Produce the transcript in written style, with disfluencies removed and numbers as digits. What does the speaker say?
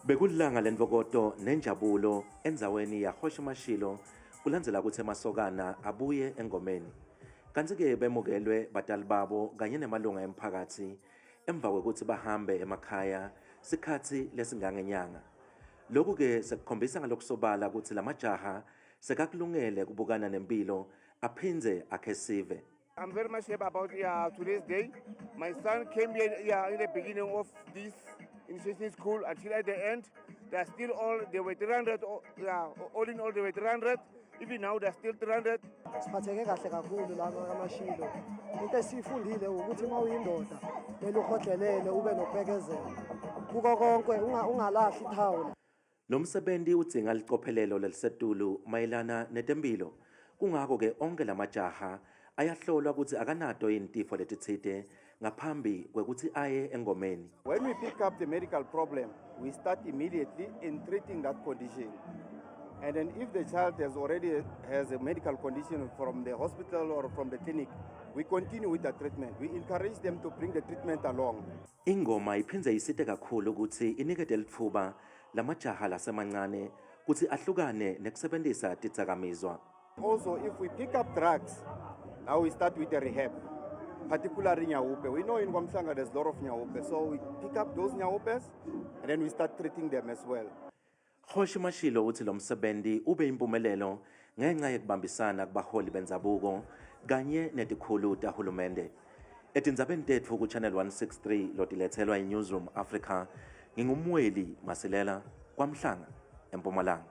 Bekulanga lenvokoto nenjabulo endzaweni yaHosha Mashilo kulandzela kutsi emasokana abuye engomeni. Kanti-ke bemukelwe batali babo kanye nemalunga emphakatsi emva kwekutsi bahambe emakhaya sikhatsi lesingangenyanga. Lokhu-ke sekukhombisa ngalokusobala kutsi lamajaha sekakulungele kubukana nempilo aphindze akhe sive. I'm very much happy about today's day. My son came here in the beginning of this initiation school until at the end. They're still they were 300, all in all they were 300. Even now they're still 300. Siphatheke kahle kakhulu laba kaMashilo. Into esifundile ukuthi mawuyindoda kumele ukhohlelele ube nokubekezela. Kuko konke ungalahli ithawula. Lo msebenzi udzinga liqophelelo lelisetulu mayelana netempilo. Kungako-ke onke lamajaha ayahlolwa ukuthi akanato intifo letitsite ngaphambi kwekuthi aye engomeni. When we pick up the medical problem, we start immediately in treating that condition. And then if the child has a medical condition from the hospital or from the clinic, we continue with the treatment. We encourage them to bring the treatment along. Ingoma iphindze isite kakhulu ukuthi inikete litfuba lamajaha lasemancane kuti ahlukane nekusebentisa tidzakamizwa. Also, if we pick up drugs, now we start with the rehab, particularly Nyaupe. We know in Kwamhlanga there's a lot of Nyaupe, so we pick up those Nyaupes and then we start treating them as well. Hosha Mashilo uthi lo msebenzi ube impumelelo ngenxa yekubambisana kubaholi bendzabuko kanye netikhulu tahulumende. Etindzabeni tetfu ku Channel 163 lotilethelwa iNewsroom Africa, ngingumweli Masilela, KwaMhlanga, eMpumalanga.